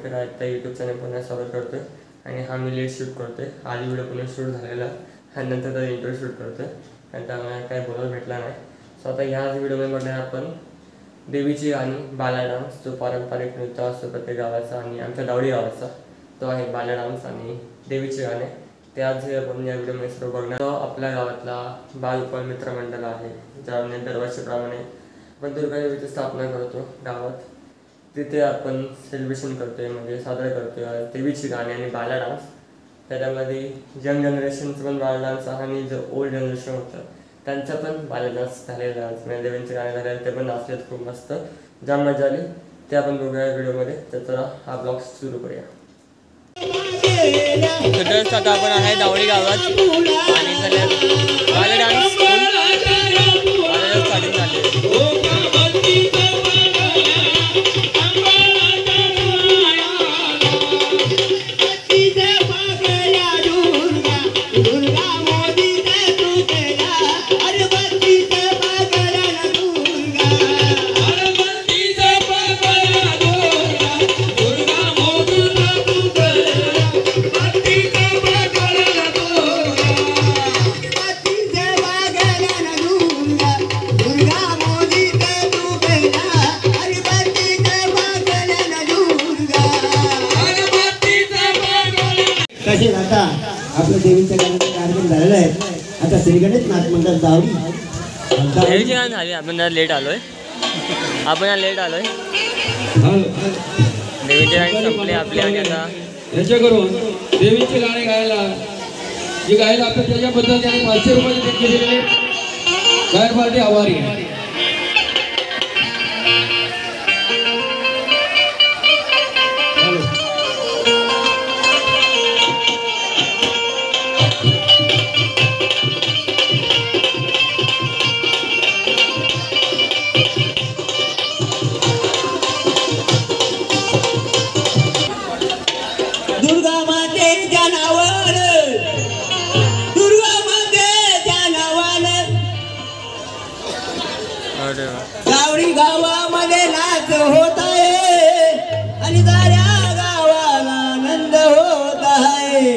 तर आता YouTube channel पुन्हा चालू करतोय आणि हा मी लेट शूट करतोय. आधी व्हिडिओ पुन्हा शूट झालेला आणि नंतर त्याचा इंट्रो शूट करतोय आणि त्यामुळे काय बोलायला भेटला नाही. सो आता ह्याच व्हिडिओमध्ये म्हटलं आपण देवीची गाणी, बाला डान्स जो पारंपरिक नृत्य असतो प्रत्येक गावाचा आणि आमच्या दावडी गावाचा तो आहे बाला डान्स आणि देवीचे गाणे. ते आज आपण या व्हिडिओमध्ये सर्व बघणार. आपल्या गावातला बालगोपाल मित्र मंडळ आहे ज्याने दरवर्षीप्रमाणे आपण दुर्गा देवीची स्थापना करतो गावात. तिथे आपण सेलिब्रेशन करतोय म्हणजे साजरा करतोय देवीची गाणी आणि बाला डान्स. त्याच्यामध्ये यंग जनरेशनचं पण बाला डान्स आहे आणि जो ओल्ड जनरेशन होतं त्यांचा पण बाला डान्स झालेला डान्स म्हणजे देवींचे गाणे झालेले ते पण नाचलेत खूप मस्त, ज्या मजा आली ते आपण बघूया व्हिडिओमध्ये. तर चला हा ब्लॉग सुरू करूया. आता आपण आहे दावडी गावात आणि बाला डान्स स्टार्टिंग झाली. आता आपल्या देवीच्या गाण्याचा कार्यक्रम झालेला आहे. आता श्री गणेश नाथ मंडळ दावडी देवीचे गाणं झाले. आपण लेट आलोय देवीचे गाणे संपले आपले आणि आता याच्या करून देवीचे गाणे गायला जे गायला आपण त्याच्याबद्दल त्यांनी 500 रुपये दिलेले गायन पार्टी आभारी आहे. गावडी गावामध्ये नाच होत आहे आणि साऱ्या गावाला आनंद होत आहे.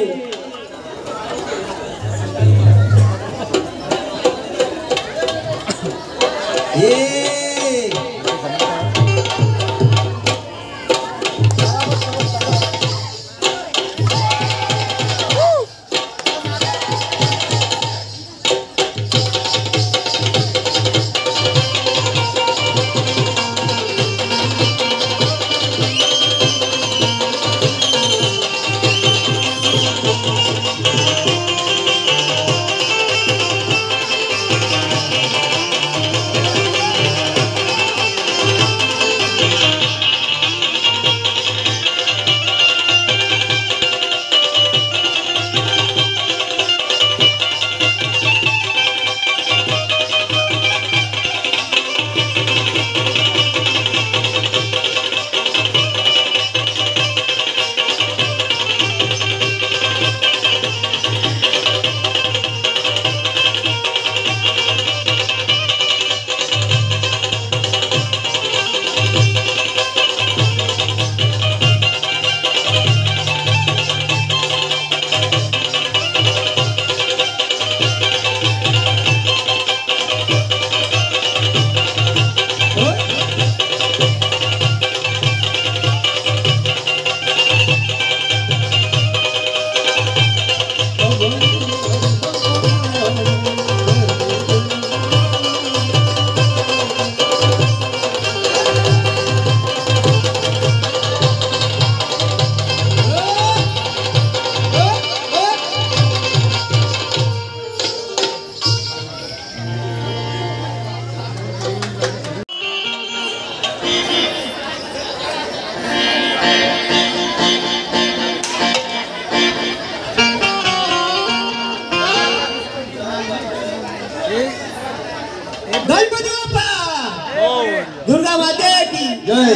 दुर्गा माते की जय.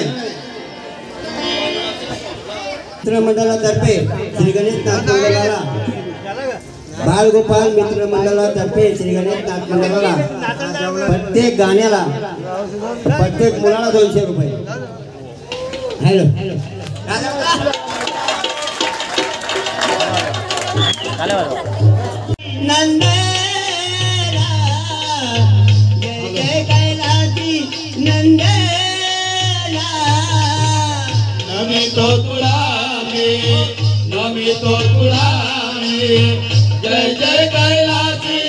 मित्र मंडळातर्फे श्री गणेश नाथ मंडळाला बालगोपाल मित्र मंडळातर्फे श्री गणेश नाथ मंडळाला प्रत्येक गाण्याला प्रत्येक मुलाला 200 रुपये. हॅलो नंदला जय जय कैलासी नंदला नमितो तुला जय जय कैलासी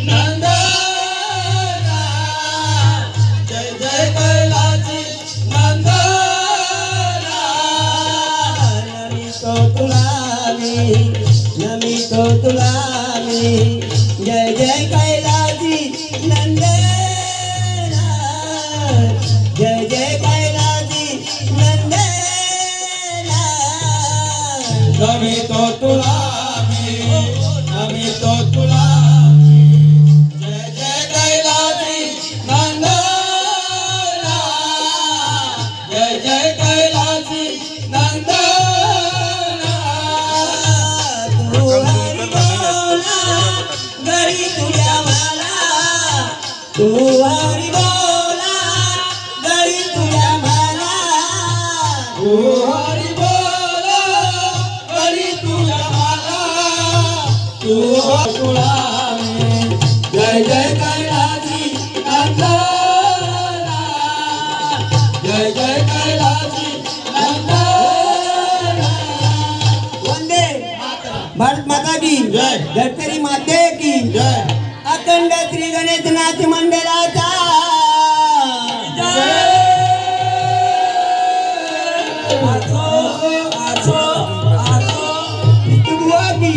नंदना जय जय कैलासी नंदना नमितो तुला जय जय कैलासी नंदना जय जय कैलासी नंदना नमितो तुला जय जय कैलासी नंदना जय जय कैलासी नंदना तू हरी बोला घरी तुझ्या मला तू हरी बोला घरी तुझ्या मला ओ हरी बोला हरी तुझ्या मला तू तुला जय जय कैलासी नंदना जय जय कैलासी नंदना वंदे भारत माता की जय. धरतरी माते की जय अखंड श्री गणेश नाथ मंडळाचा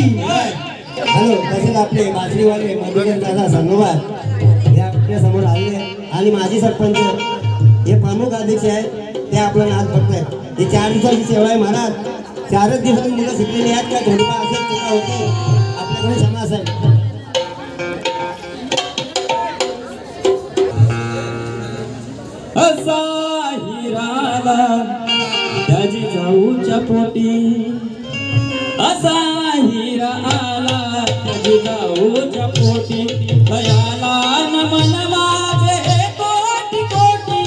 हॅलो तसेच आपले बाजरीवाले मधुकर दादा धन्यवाद हे आपल्या समोर आले आणि माजी सरपंच हे प्रमुख अध्यक्ष आहेत ते आपलं नाच बघतायत ही 4 दिवसाची सेवा आहे महाराज 4च दिवसात मुलं शिकलेली आहेत का थोडीफार असेल चुका होती आपल्याकडे क्षमा असेल असा हिराला त्याची जाऊच्या पोटी असा हिरा आला त्याची जाऊच्या पोटी भयाला नमन माझे कोटी कोटी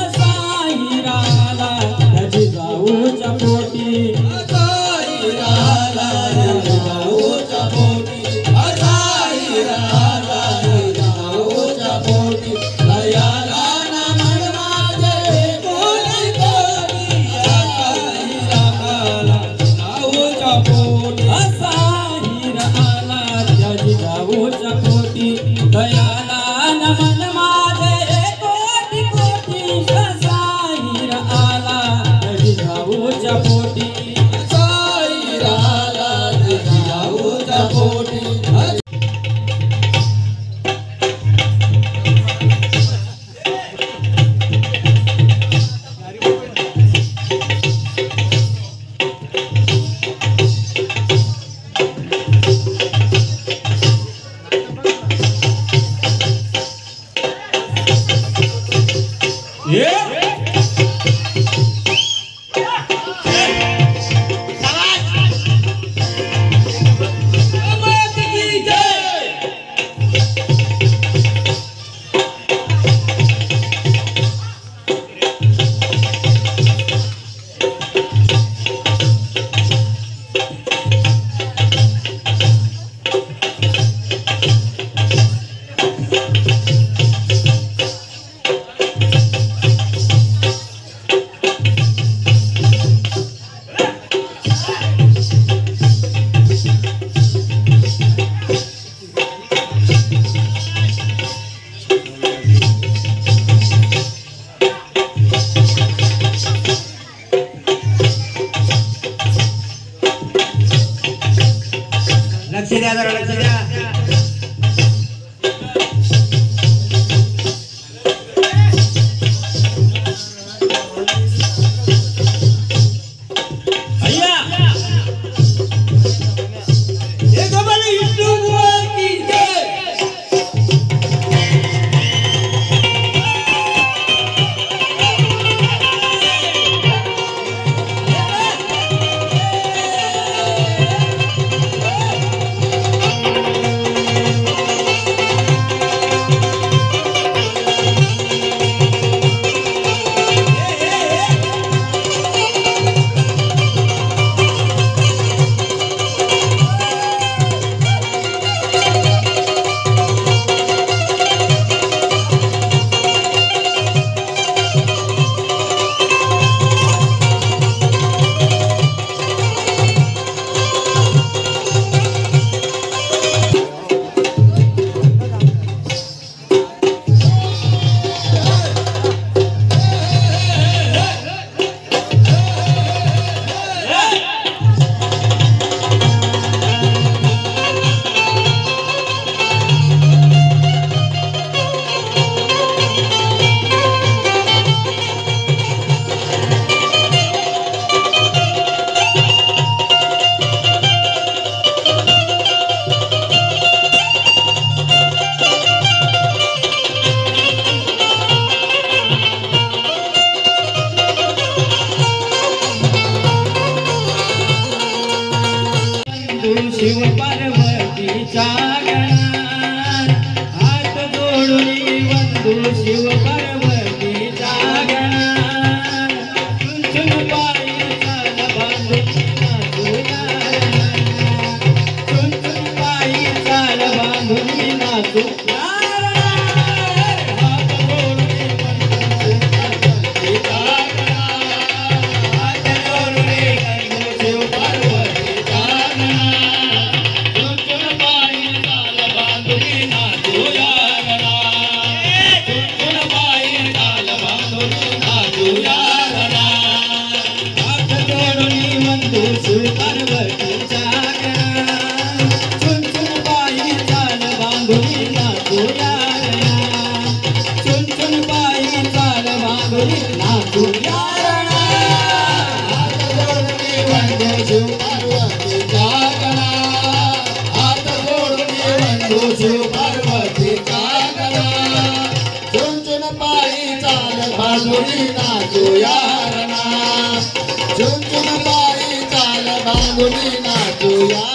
असा हिरा आला त्याची जाऊच्या पोटी असा हिरा आला त्याची जाऊच्या पोटी असा हिरा आला त्याची जाऊच्या पोटी भयाला नमन माझे कोटी कोटी असा हिरा आला जाऊच्या पोटी असा हिरा आला त्याची जाऊच्या पोटी भयाला नमन माझे कोटी कोटी असा हिरा आला त्याची जाऊच्या पोटी असा हिरा आला त्याची जाऊच्या पोटी लक्ष द्या जरा लक्ष द्या नाचू शिव पार्वतीचा गणा चुन पायी चाल बांधून नाचूया चुन पायी चाल बांधून नाचूया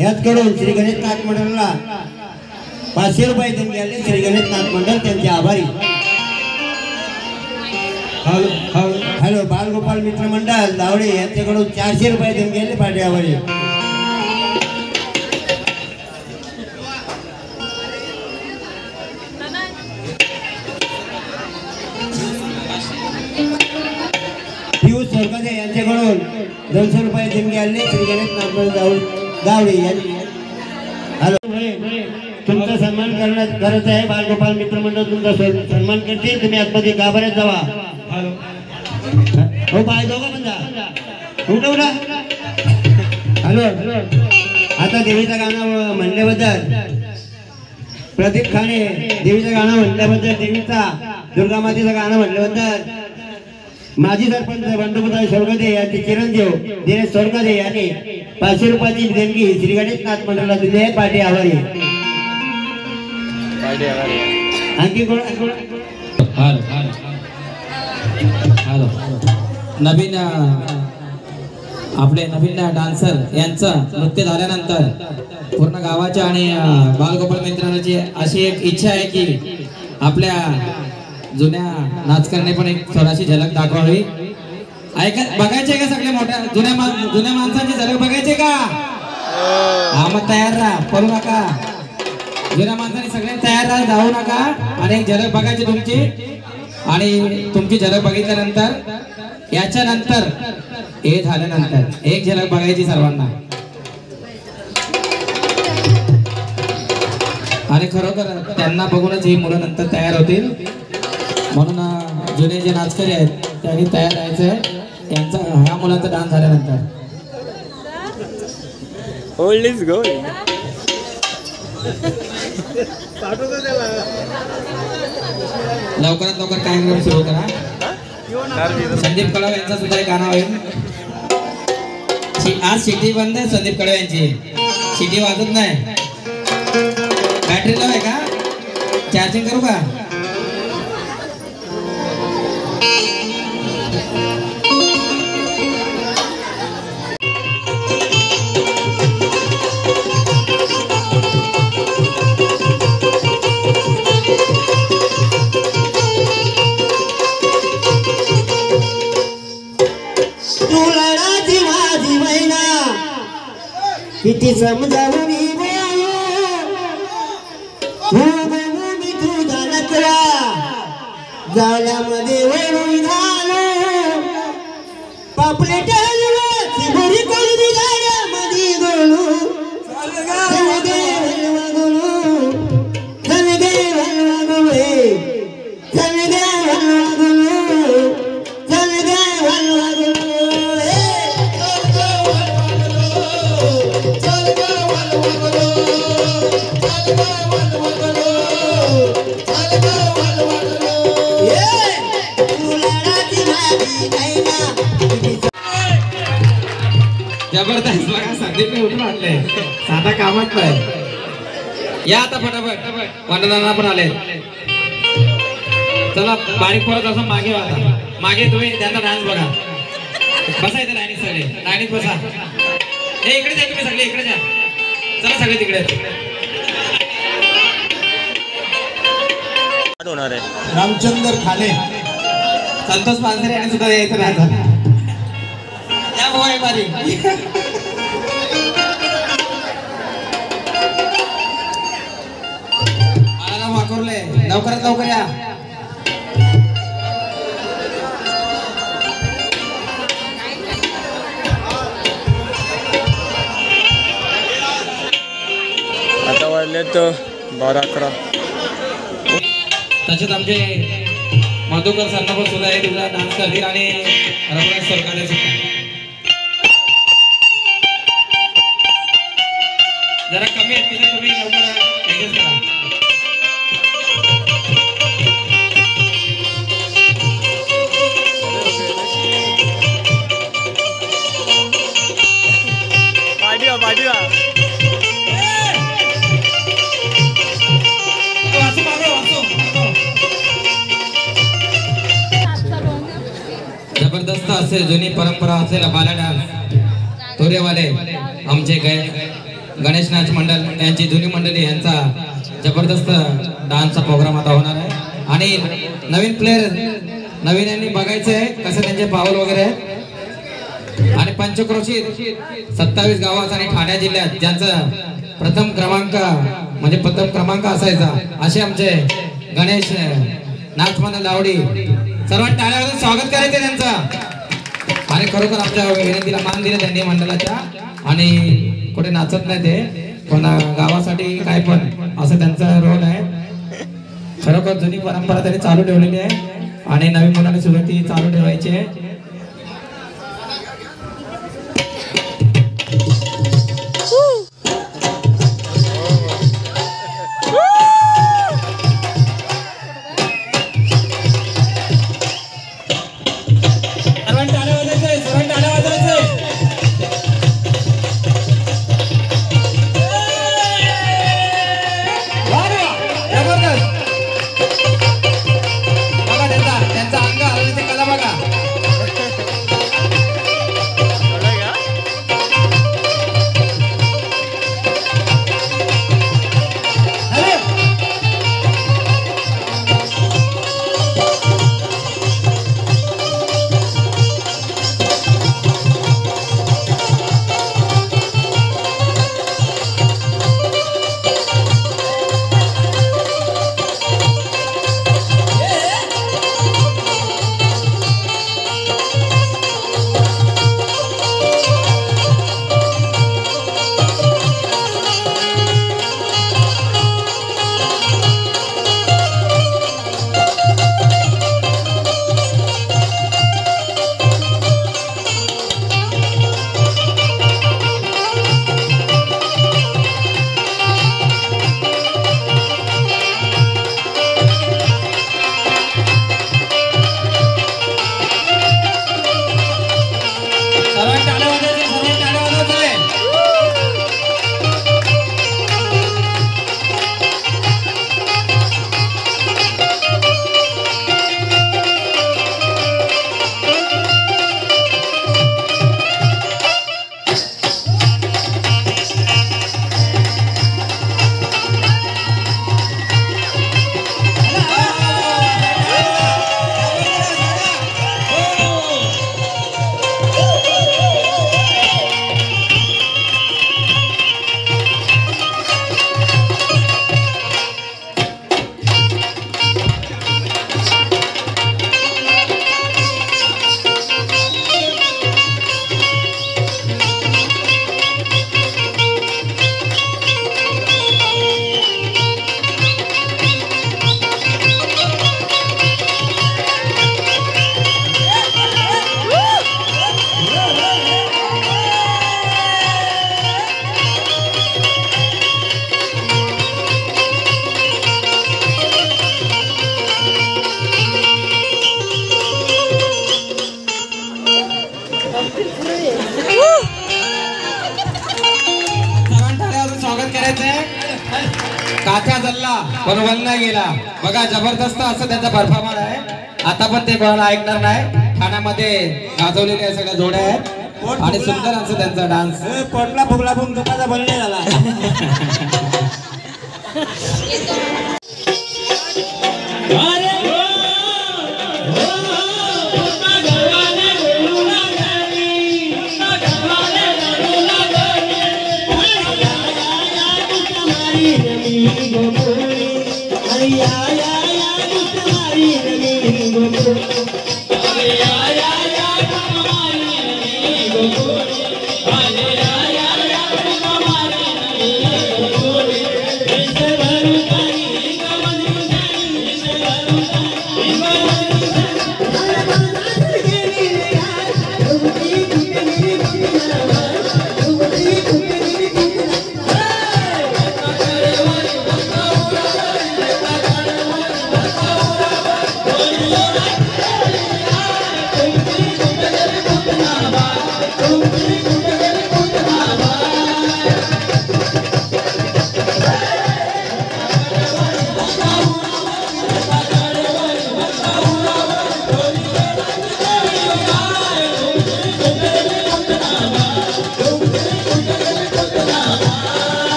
याचकडून श्री गणेश नाथ मंडळाला 500 रुपये देऊन गेले श्री गणेश नाथ मंडळ त्यांचे आभारी. हॅलो बालगोपाल मित्र मंडळ दावडे यांच्याकडून 400 रुपये देऊन गेले पाठी आभारी. पियुष सरकारे यांच्याकडून 200 रुपये देऊन गेले श्री गणेश नाथ मंडळ दावडे यांनी. हॅलो तुमचा सन्मान करत आहे बालगोपाल मित्र मंडळ तुमचा सन्मान करतील. तुम्ही आतमध्ये गाभाऱ्यात जावा. हो पाय दोघं पण जा. उठा. हॅलो आता देवीचं गाणं म्हणल्याबद्दल प्रदीप खाणे देवीचं गाणं म्हणल्याबद्दल देवीचा दुर्गा मातेचं गाणं म्हणल्याबद्दल माजी सरपंच बंडोपंत स्वर्गदे यांचे चिरंजीव दिनेश स्वर्गदे यांनी 500 रुपयाची देणगी श्री गणेश नाथ मंडळाला दिली आहे. पाठी आभारी. आणखी कोण नवीन आपले नवीन डान्सर यांचं नृत्य झाल्यानंतर पूर्ण गावाच्या आणि बालगोपाल मित्रांची अशी एक इच्छा आहे की आपल्या जुन्या नाचकरणे पण एक थोडीशी झलक दाखवावी. बघायचे का सगळे मोठ्या जुन्या माणसांची झलक बघायचे का? हा मग तयार राहा, पडू नका. जुन्या माणसांनी सगळे तयार राहा, जाऊ नका. आणि एक झलक बघायची तुमची. आणि तुमची झलक बघितल्यानंतर याच्यानंतर हे झाल्यानंतर एक झलक बघायची सर्वांना. आणि खरोखर त्यांना बघूनच ही मुलं नंतर तयार होतील. म्हणून जुने जे नाचकरी आहेत त्यांनी तयार राहायचं यांचा ह्या मुलांचा डान्स झाल्यानंतर. Old is gold. लवकरात लवकर कार्यक्रम सुरू करा. संदीप कळव यांचा सुद्धा एक गाणं होईल. आज शिटी बंद आहे संदीप कळव यांची. शिटी वाजत नाही. बॅटरी लाव आहे का? चार्जिंग करू का? किती समजावून मी तुझा नकळा जाळ्यामध्ये वळून झालो पापलेट भरी कोळी जाळ्यामध्ये गोळू चल गे हलवा गोळू चल गे हलवा गोळे चल गे हलवा गोळू चल गे हलवा गोळू. जबरदस्त बघा संदीपने उठून आणले. साधा कामात नाही. या आता फटाफट वंदनांना पण आले. चला बारीक परत असं मागे वागा. मागे तुम्ही त्यांचा डान्स बघा. बसा इथे लाईनीत सगळे. लाईनीत बसा. हे इकडे जा तुम्ही सगळे इकडे जा. चला सगळे तिकडे. होणार आहे रामचंद्र खाले संतोष पानसरे यांनी सुद्धा यायचं राहतं. या बोय बारी आला वाकरले. लवकरात लवकर या. आता वाजले तर 12-11. तसेच आमचे मधुकर सरनापत सुद्धा आहे. तुझा डान्स करतील आणि रघुनाथ सरकारने सुद्धा जरा कमी आहेत तिथे तुम्ही लवकर ऍडजस्ट करा. पाठीवा जबरदस्त असे जुनी परंपरा असलेला बाला डान्स तोरेवाले आमचे गणेश नाच मंडळ यांची जुनी मंडळी यांचा जबरदस्त डान्सचा प्रोग्राम आता होणार आहे आणि नवीन प्लेयर नवीन यांनी बघायचं आहे कसं त्यांचे पाऊल वगैरे आहेत आणि पंचक्रोशीत 27 गावात आणि ठाणे जिल्ह्यात ज्यांचं प्रथम क्रमांक असायचा असे आमचे गणेश नाच मंडळ लावडी सर्वांनी टाळ्या वाजवून स्वागत करायचं त्यांचं आणि खरोखर आमच्या विनंतीला मान दिला त्यांनी मंडळाच्या आणि कुठे नाचत नाही ते पण गावासाठी काय पण असं त्यांचा रोल आहे खरोखर जुनी परंपरा त्यांनी चालू ठेवलेली आहे आणि नवीन मुलांनी सुद्धा ती चालू ठेवायची आहे काठ्या जल्ला पण वल्ला गेला बघा जबरदस्त असं त्यांचा परफॉर्मन्स आहे आता पण ते कोणाला ऐकणार नाही ठाण्यामध्ये गाजवलेल्या सगळ्या जोड्या आहेत आणि सुंदर असं त्यांचा डान्स पोटला फुगला पण दुखाचा बनले झाला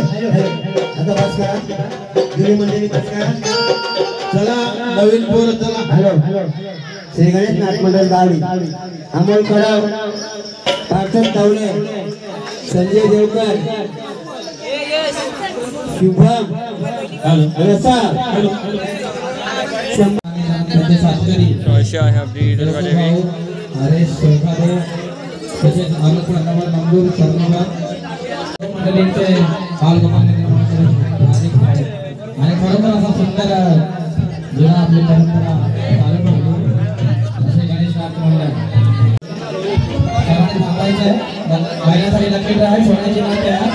आता बस करा जुनी मंडळी बस करा चला नवीन पोर चला. हॅलो श्री गणेश नाथ मंडळ दावडी अमोल कडाव पार्थन तावले संजय देवकर शुभम रसा अशी आहे आपली दुर्गा देवी. हरेश सोपारे तसेच अनुकूल नंबर मंगूर सर्ववर मंडळींचे बालगोपाल आणि खरोखर असा सुंदर जुना आपली परंपरा चालू ठेवली असे गणेश नाथ मंडळ. सर्वांनी थांबायचं आहे. महिन्यासाठी नक्की राहा. सोन्याची नाते आहे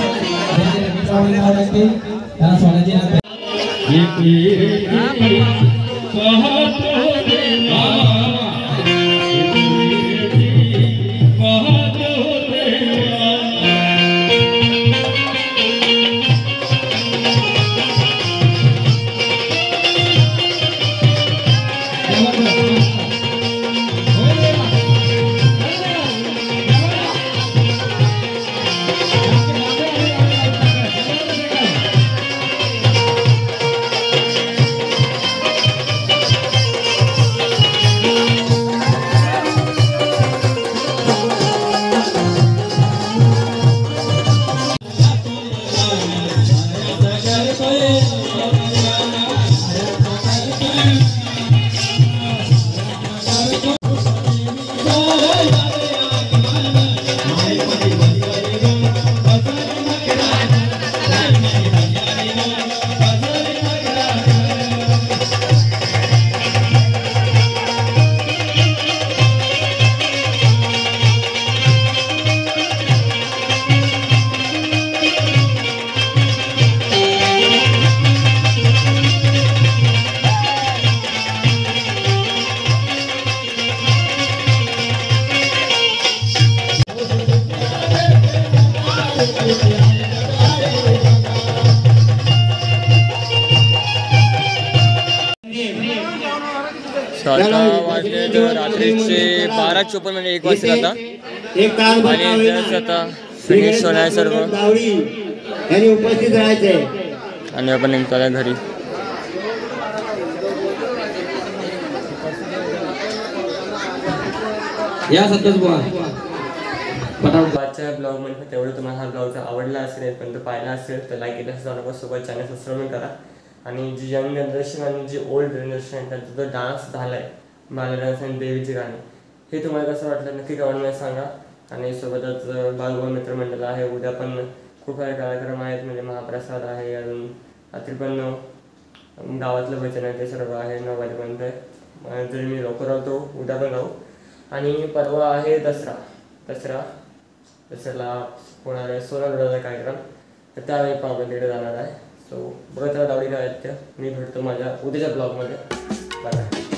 त्यांना सोन्याची नाते. आता वाजले रात्रीचे 12:54 म्हणजे 1 वाजता आता. एक तास आणि जस्ट आता फिनिश होणार सर्व दावडी यांनी उपस्थित राहायचे आणि आपण निघतो घरी. या संतोष बुवा पटापट. आजच्या ब्लॉगमध्ये तेवढं तुम्हाला हा ब्लॉग आवडला असेल पण तो पाहिला असेल तर लाईक केलं जाऊ सोबत चॅनल सबस्क्राईब करा. आणि जी यंग जनरेशन आणि जी ओल्ड जनरेशन आहे त्यांचा जो डान्स झाला आहे बालडान्स आणि देवीची गाणी हे तुम्हाला कसं वाटलं नक्की कमेंटमध्ये सांगा. आणि सोबतच बालगोपाल मित्रमंडळ आहे. उद्या पण खूप सारे कार्यक्रम आहेत म्हणजे महाप्रसाद आहे अजून रात्री पण गावातलं भजन आहे ते सर्व आहे 9 वाजेपर्यंत आहे. जरी मी लवकर राहतो उद्या पण राहू. आणि परवा आहे दसऱ्याला होणार आहे सोलापूरचा कार्यक्रम तर त्यावेळी पण आपण तिकडे जाणार आहे. सो बघत राहा दावडी काय मी भेटतो माझ्या उद्याच्या ब्लॉगमध्ये. बाय.